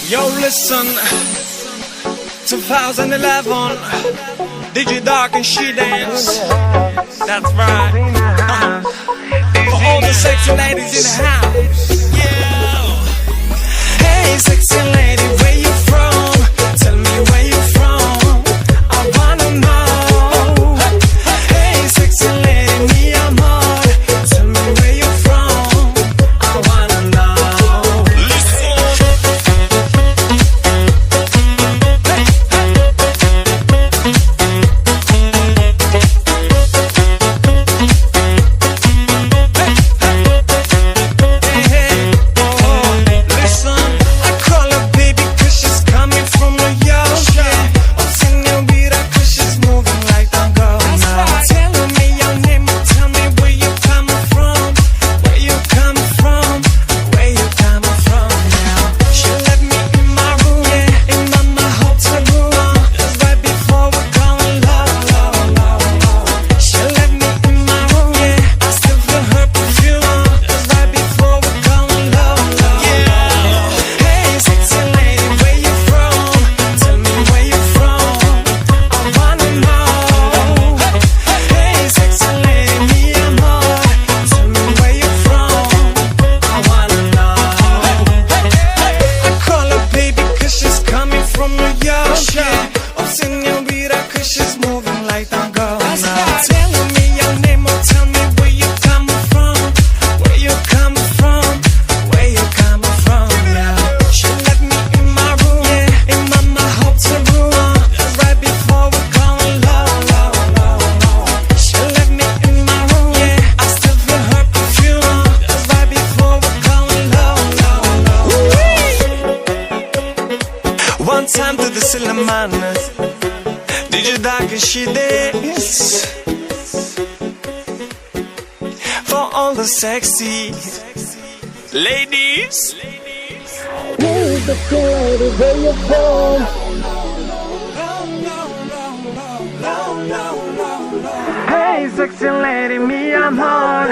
Yo, listen, 2011, DJ Dark and Shidance. That's right. For all the sexy ladies in the house. Yeah. Hey, sexy lady, where you from? Tell me where you from. I wanna know. Hey, sexy lady, mi amor. Tell me where you from. I wanna know. One time to the Silman, DJ Dark and Shidance. For all the sexy ladies. Hey, sexy lady, where you from? Hey, sexy lady, mi amor.